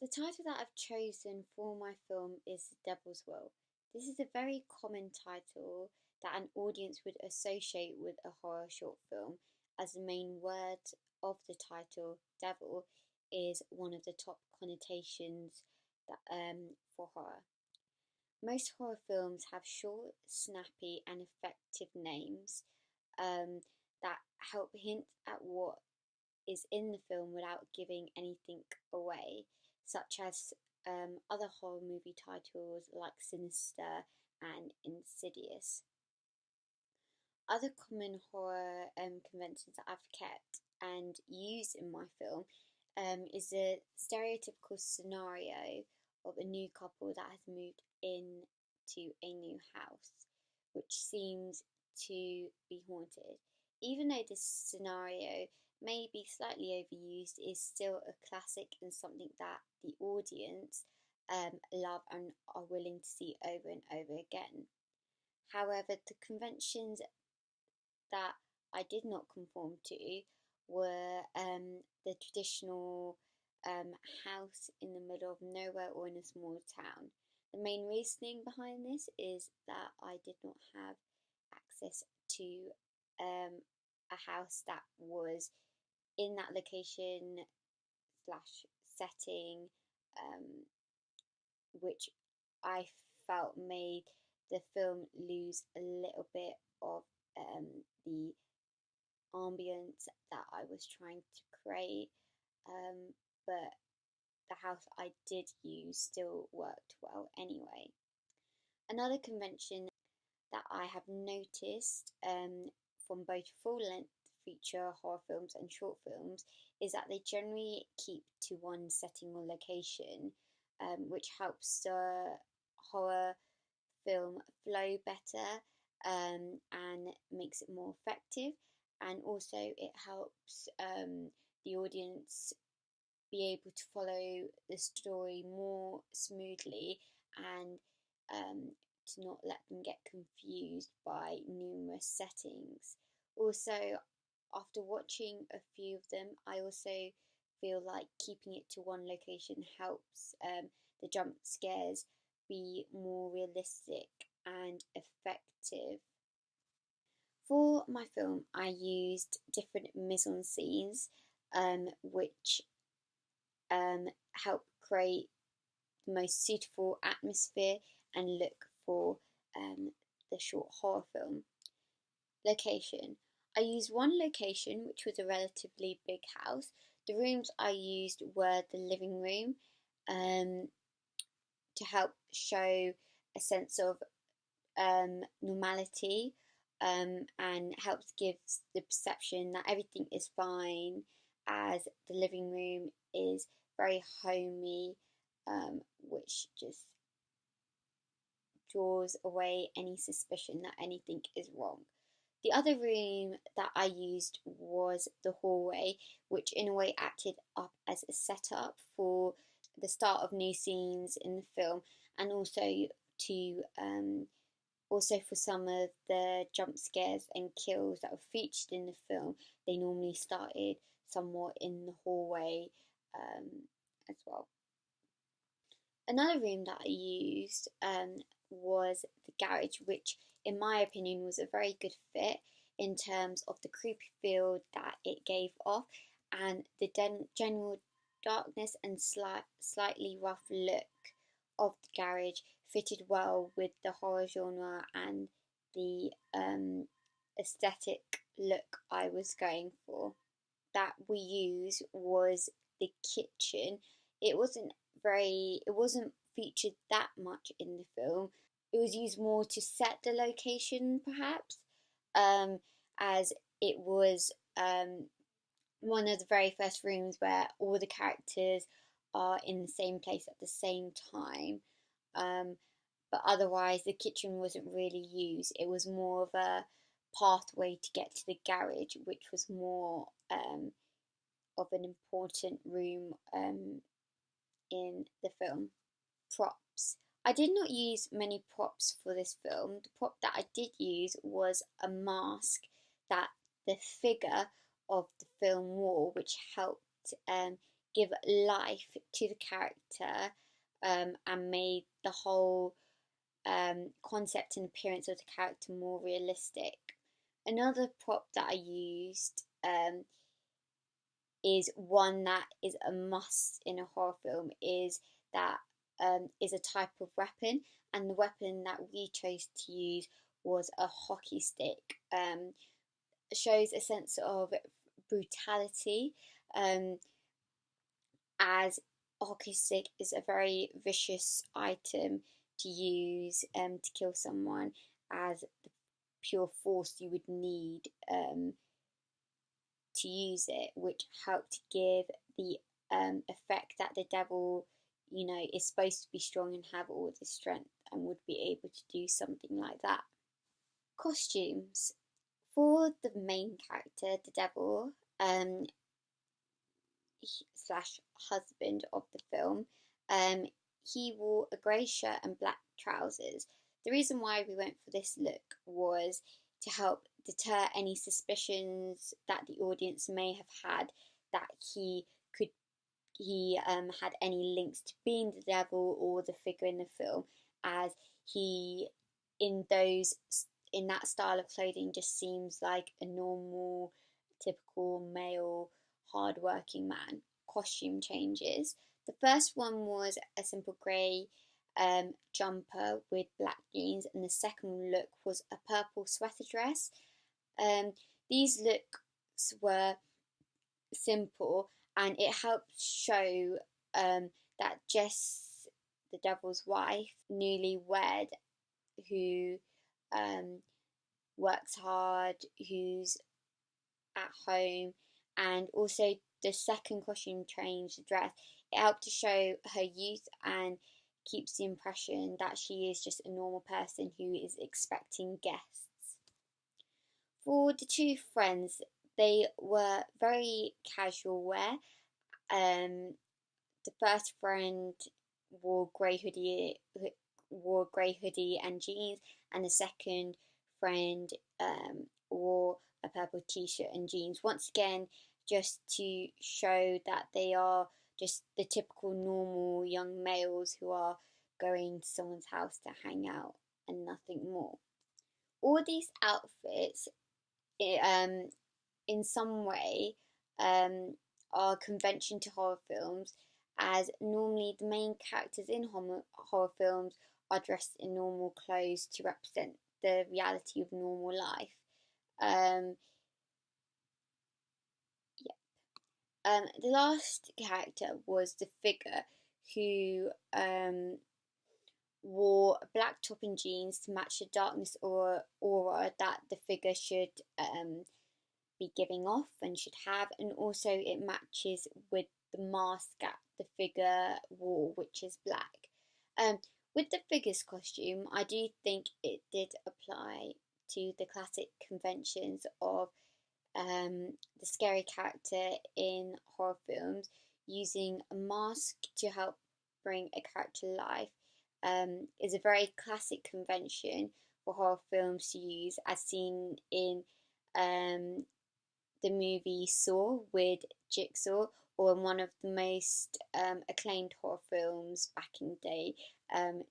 The title that I've chosen for my film is The Devil's Will. This is a very common title that an audience would associate with a horror short film, as the main word of the title, devil, is one of the top connotations for horror. Most horror films have short, snappy, and effective names that help hint at what is in the film without giving anything away, such as other horror movie titles like Sinister and Insidious. Other common horror conventions that I've kept and used in my film is the stereotypical scenario of a new couple that has moved into a new house, which seems to be haunted. Even though this scenario may be slightly overused, it is still a classic and something that the audience love and are willing to see over and over again. However, the conventions that I did not conform to were the traditional house in the middle of nowhere or in a small town. The main reasoning behind this is that I did not have access to a house that was in that location slash setting, which I felt made the film lose a little bit of the ambience that I was trying to create, but the house I did use still worked well anyway. Another convention that I have noticed from both full length feature horror films and short films is that they generally keep to one setting or location, which helps the horror film flow better and makes it more effective. And also, it helps the audience be able to follow the story more smoothly and to not let them get confused by numerous settings. Also, after watching a few of them, I also feel like keeping it to one location helps the jump scares be more realistic and effective. For my film, I used different mise-en-scenes, which help create the most suitable atmosphere and look for the short horror film. Location. I used one location, which was a relatively big house. The rooms I used were the living room to help show a sense of normality and helps give the perception that everything is fine, as the living room is very homey, which just draws away any suspicion that anything is wrong. The other room that I used was the hallway, which in a way acted up as a setup for the start of new scenes in the film, and to also for some of the jump scares and kills that were featured in the film. They normally started somewhat in the hallway as well. Another room that I used was the garage, which, in my opinion, was a very good fit in terms of the creepy feel that it gave off and the general darkness and slightly rough look of the garage fitted well with the horror genre and the aesthetic look I was going for. That we used was the kitchen. It wasn't featured that much in the film. It was used more to set the location, perhaps, as it was one of the very first rooms where all the characters are in the same place at the same time. But otherwise, the kitchen wasn't really used. It was more of a pathway to get to the garage, which was more of an important room in the film. Props. I did not use many props for this film. The prop that I did use was a mask that the figure of the film wore, which helped give life to the character, and made the whole concept and appearance of the character more realistic. Another prop that I used is one that is a must in a horror film, is that is a type of weapon, and the weapon that we chose to use was a hockey stick. Shows a sense of brutality, as a hockey stick is a very vicious item to use to kill someone, as the pure force you would need to use it, which helped give the effect that the devil, is supposed to be strong and have all the strength and would be able to do something like that. Costumes. For the main character, the devil, slash husband of the film, he wore a grey shirt and black trousers. The reason why we went for this look was to help deter any suspicions that the audience may have had that he had any links to being the devil or the figure in the film, as he in that style of clothing just seems like a normal, typical male, hard-working man. Costume changes. The first one was a simple grey jumper with black jeans, and the second look was a purple sweater dress. These looks were simple, and it helped show that Jess, the devil's wife, newlywed, who works hard, who's at home, and also the second costume change, the dress, it helped to show her youth and keeps the impression that she is just a normal person who is expecting guests. For the two friends, they were very casual wear. The first friend wore grey hoodie and jeans, and the second friend wore a purple t-shirt and jeans. Once again, just to show that they are just the typical normal young males who are going to someone's house to hang out and nothing more. All these outfits, in some way, are convention to horror films, as normally the main characters in horror films are dressed in normal clothes to represent the reality of normal life. The last character was the figure, who wore a black top and jeans to match the darkness or aura that the figure should be giving off and should have, and also it matches with the mask that the figure wore, which is black. With the figure's costume, I do think it did apply to the classic conventions of the scary character in horror films using a mask to help bring a character to life. Is a very classic convention for horror films to use, as seen in the movie Saw with Jigsaw, or in one of the most acclaimed horror films back in the day,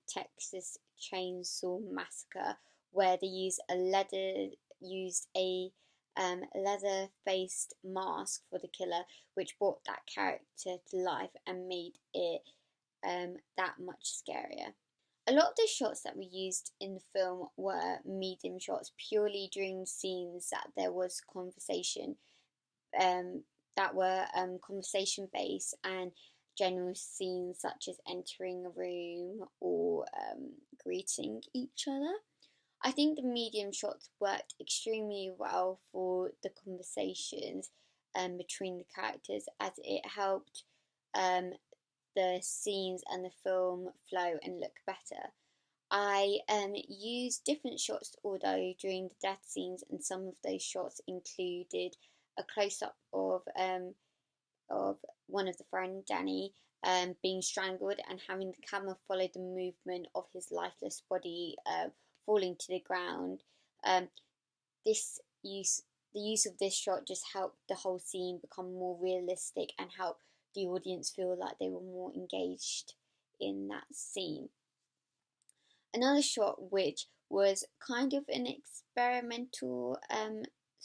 Texas Chainsaw Massacre, where they used a leather-faced mask for the killer, which brought that character to life and made it that much scarier. A lot of the shots that we used in the film were medium shots, purely during scenes that there was conversation, that were conversation based, and general scenes such as entering a room or greeting each other. I think the medium shots worked extremely well for the conversations between the characters, as it helped the scenes and the film flow and look better. I used different shots, although during the death scenes, and some of those shots included a close-up of one of the friend, Danny, being strangled, and having the camera follow the movement of his lifeless body falling to the ground. The use of this shot just helped the whole scene become more realistic and help the audience feel like they were more engaged in that scene. Another shot which was kind of an experimental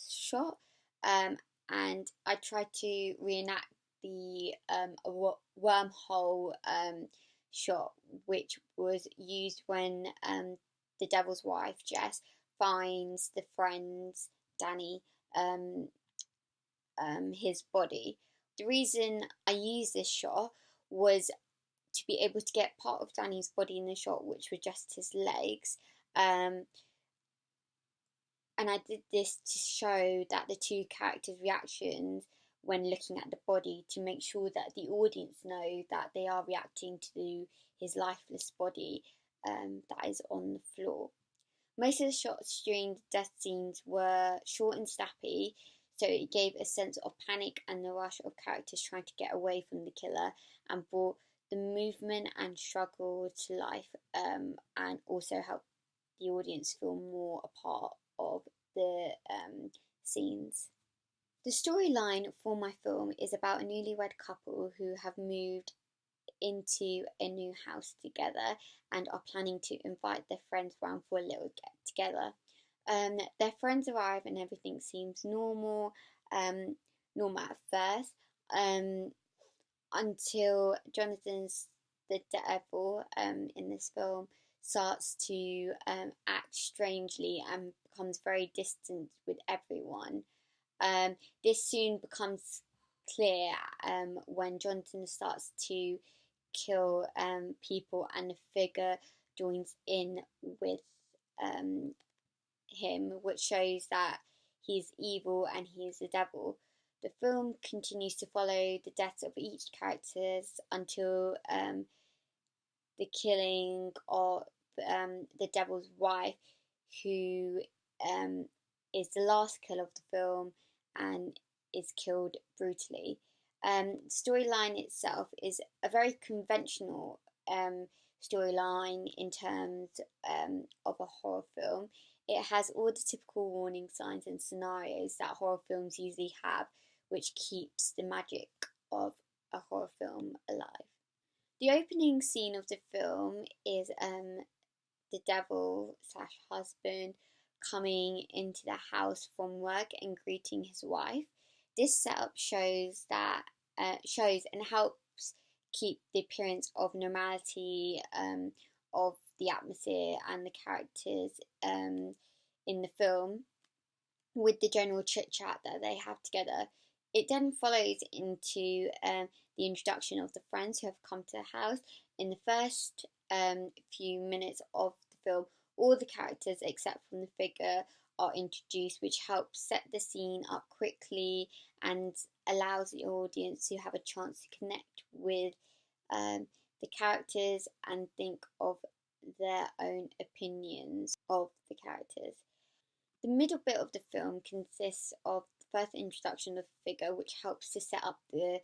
shot, and I tried to reenact the wormhole shot, which was used when the Devil's Wife, Jess, finds the friends, Danny, um, his body. The reason I used this shot was to be able to get part of Danny's body in the shot, which were just his legs. And I did this to show that the two characters' reactions when looking at the body, to make sure that the audience know that they are reacting to his lifeless body that is on the floor. Most of the shots during the death scenes were short and snappy, so it gave a sense of panic and the rush of characters trying to get away from the killer, and brought the movement and struggle to life, and also helped the audience feel more a part of the scenes. The storyline for my film is about a newlywed couple who have moved into a new house together and are planning to invite their friends round for a little get together. Their friends arrive and everything seems normal, normal at first, until Jonathan's the devil in this film starts to act strangely and becomes very distant with everyone. This soon becomes clear when Jonathan starts to kill people and the figure joins in with him, which shows that he's evil and he is the devil. The film continues to follow the deaths of each characters until the killing of the devil's wife, who is the last kill of the film and is killed brutally. The storyline itself is a very conventional storyline in terms of a horror film. It has all the typical warning signs and scenarios that horror films usually have, which keeps the magic of a horror film alive. The opening scene of the film is the devil slash husband coming into the house from work and greeting his wife. This setup shows and helps keep the appearance of normality of the atmosphere and the characters in the film, with the general chit chat that they have together. It then follows into the introduction of the friends who have come to the house. In the first few minutes of the film, all the characters except from the figure are introduced, which helps set the scene up quickly and allows the audience to have a chance to connect with the characters and think of their own opinions of the characters. The middle bit of the film consists of the first introduction of the figure, which helps to set up the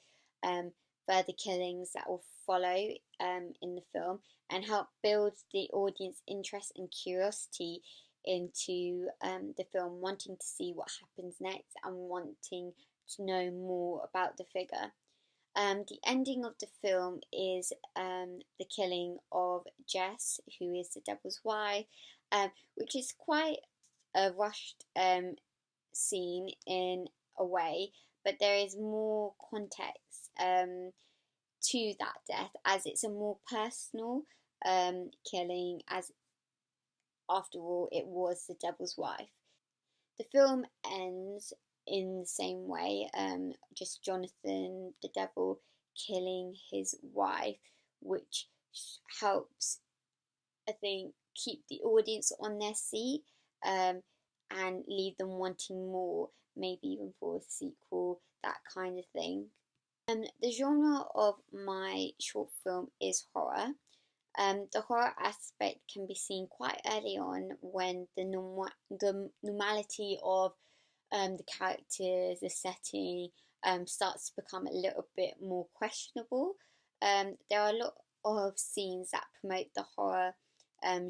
further killings that will follow in the film, and help build the audience interest and curiosity into the film, wanting to see what happens next and wanting to know more about the figure. The ending of the film is the killing of Jess, who is the devil's wife, which is quite a rushed scene in a way, but there is more context to that death, as it's a more personal killing, as after all it was the devil's wife. The film ends in the same way, just Jonathan the devil killing his wife, which helps, I think, keep the audience on their seat and leave them wanting more, maybe even for a sequel, that kind of thing. The genre of my short film is horror. The horror aspect can be seen quite early on when the normality of the characters, the setting, starts to become a little bit more questionable. There are a lot of scenes that promote the horror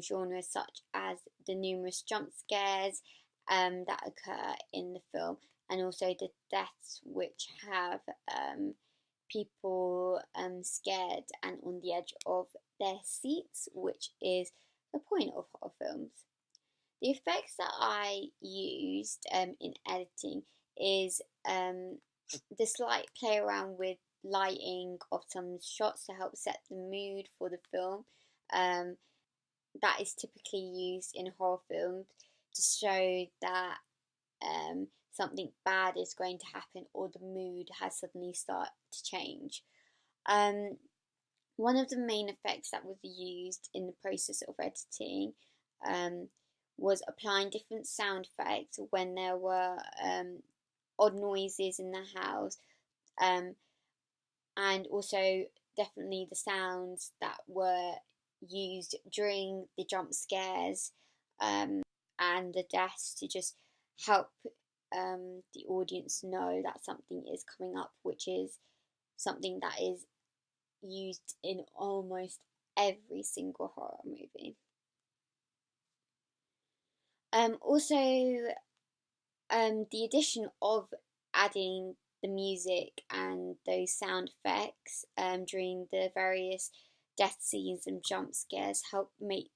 genre, such as the numerous jump scares that occur in the film, and also the deaths which have people scared and on the edge of their seats, which is the point of horror films. The effects that I used in editing is the slight play around with lighting of some shots to help set the mood for the film. Um, that is typically used in horror films to show that something bad is going to happen or the mood has suddenly started to change. Um, One of the main effects that was used in the process of editing um, was applying different sound effects when there were odd noises in the house, um, and also definitely the sounds that were used during the jump scares and the deaths to just help the audience know that something is coming up, which is something that is used in almost every single horror movie. Also, the addition of adding the music and those sound effects during the various death scenes and jump scares help make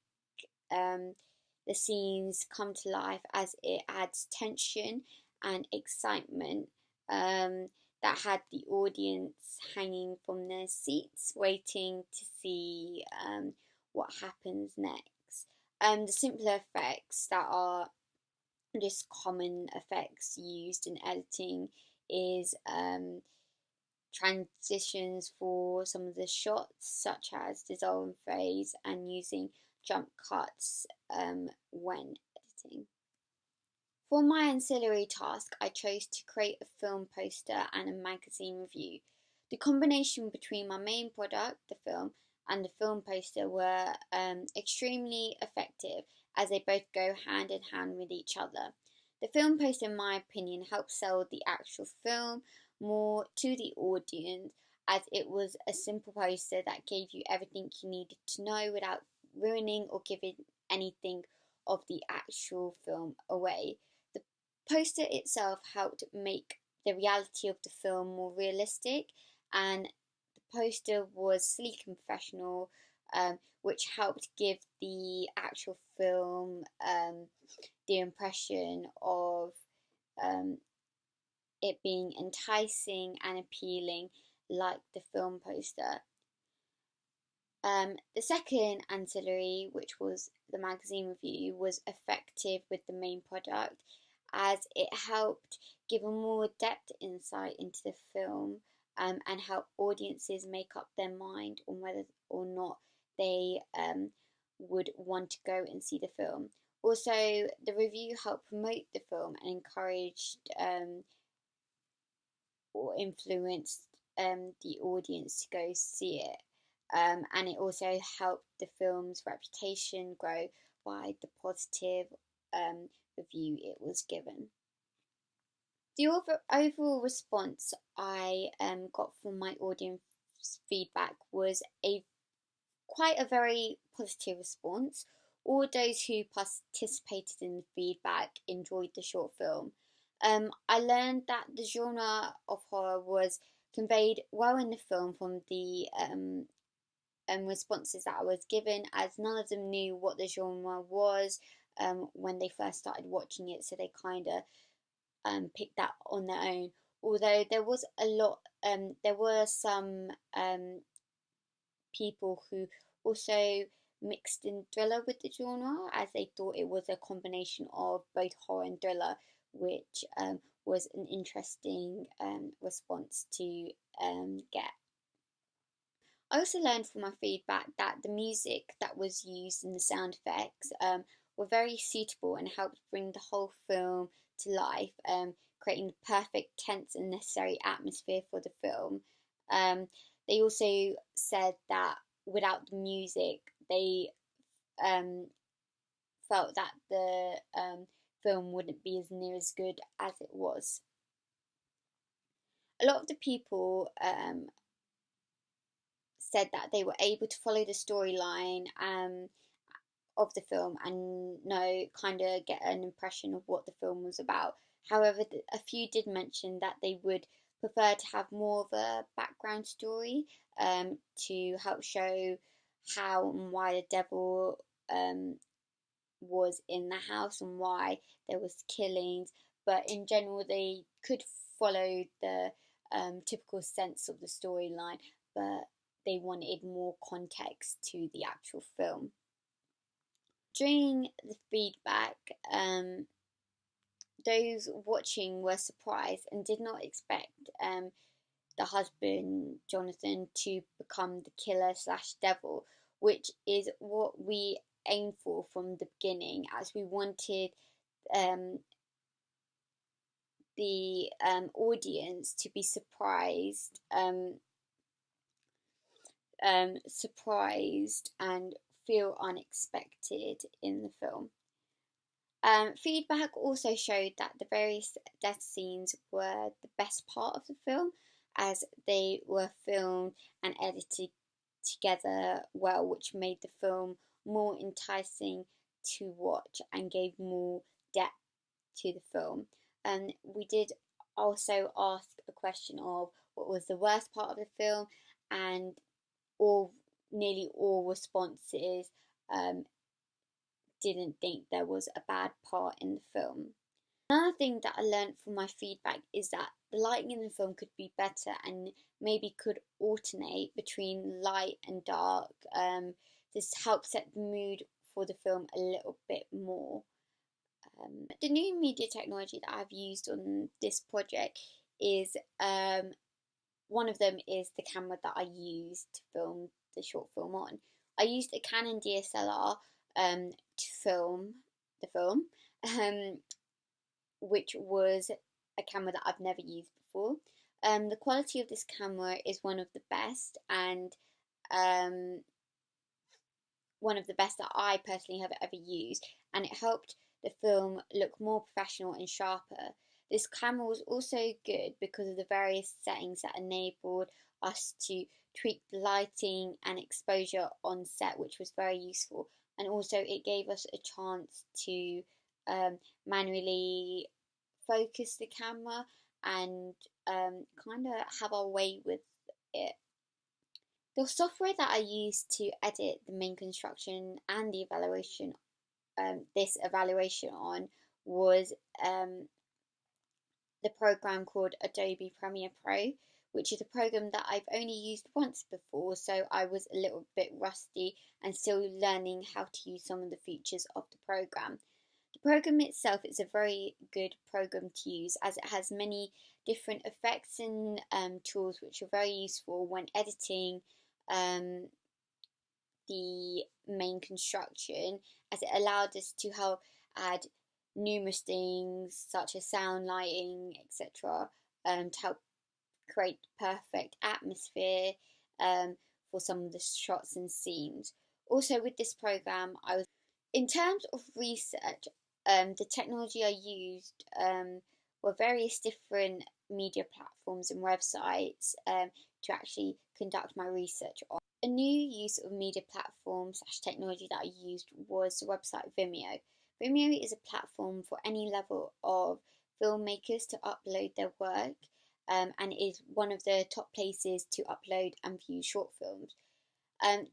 um, the scenes come to life as it adds tension and excitement that had the audience hanging from their seats, waiting to see what happens next. The simpler effects that are just common effects used in editing is transitions for some of the shots, such as dissolve and phase, and using jump cuts when editing. For my ancillary task, I chose to create a film poster and a magazine review. The combination between my main product, the film, and the film poster were extremely effective as they both go hand in hand with each other. The film poster, in my opinion, helped sell the actual film more to the audience as it was a simple poster that gave you everything you needed to know without ruining or giving anything of the actual film away. The poster itself helped make the reality of the film more realistic, and the poster was sleek and professional, which helped give the actual film the impression of um, it being enticing and appealing, like the film poster. The second ancillary, which was the magazine review, was effective with the main product as it helped give a more depth insight into the film and help audiences make up their mind on whether or not they would want to go and see the film. Also, the review helped promote the film and encouraged or influenced the audience to go see it. And it also helped the film's reputation grow by the positive review it was given. The overall response I got from my audience feedback was a quite a very positive response. All those who participated in the feedback enjoyed the short film. I learned that the genre of horror was conveyed well in the film from the responses that I was given, as none of them knew what the genre was when they first started watching it, so they kind of picked that on their own. Although there was a lot, there were some people who also mixed in thriller with the genre, as they thought it was a combination of both horror and thriller, which was an interesting response to get. I also learned from my feedback that the music that was used in the sound effects were very suitable and helped bring the whole film to life, creating the perfect tense and necessary atmosphere for the film. They also said that without the music, they um, felt that the film wouldn't be as near as good as it was. A lot of the people said that they were able to follow the storyline of the film and kind of get an impression of what the film was about. However, a few did mention that they would prefer to have more of a background story to help show how and why the devil was in the house and why there was killings. But in general, they could follow the typical sense of the storyline, but they wanted more context to the actual film. During the feedback, those watching were surprised and did not expect the husband, Jonathan, to become the killer slash devil, which is what we aimed for from the beginning, as we wanted the audience to be surprised and feel unexpected in the film. Feedback also showed that the various death scenes were the best part of the film, as they were filmed and edited together well, which made the film more enticing to watch and gave more depth to the film. And we did also ask a question of what was the worst part of the film, and nearly all responses didn't think there was a bad part in the film. Another thing that I learned from my feedback is that the lighting in the film could be better and maybe could alternate between light and dark. This helps set the mood for the film a little bit more. The new media technology that I've used on this project is one of them is the camera that I used to film the short film on. I used a Canon DSLR to film the film, which was a camera that I've never used before. The quality of this camera is one of the best, and one of the best that I personally have ever used, and it helped the film look more professional and sharper. This camera was also good because of the various settings that enabled us to tweak the lighting and exposure on set, which was very useful. And also it gave us a chance to manually focus the camera and kind of have our way with it. The software that I used to edit the main construction and the evaluation, this evaluation on, was the program called Adobe Premiere Pro, which is a program that I've only used once before, so I was a little bit rusty and still learning how to use some of the features of the program. The program itself is a very good program to use, as it has many different effects and tools which are very useful when editing the main construction, as it allowed us to help add numerous things such as sound, lighting, etc., to help create perfect atmosphere for some of the shots and scenes. Also, with this program, in terms of research, the technology I used were various different media platforms and websites to actually conduct my research on. A new use of media platforms / technology that I used was the website Vimeo. Vimeo is a platform for any level of filmmakers to upload their work, and is one of the top places to upload and view short films.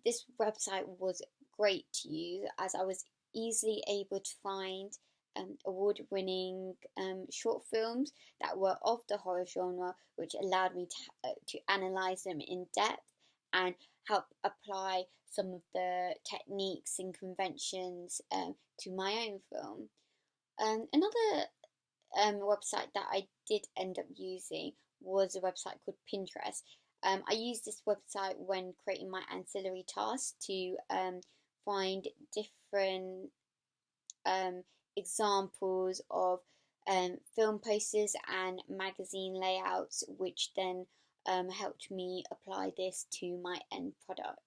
This website was great to use, as I was easily able to find award-winning short films that were of the horror genre, which allowed me to analyze them in depth and help apply some of the techniques and conventions to my own film. Another website that I did end up using was a website called Pinterest. I used this website when creating my ancillary tasks to find different examples of film posters and magazine layouts, which then helped me apply this to my end product.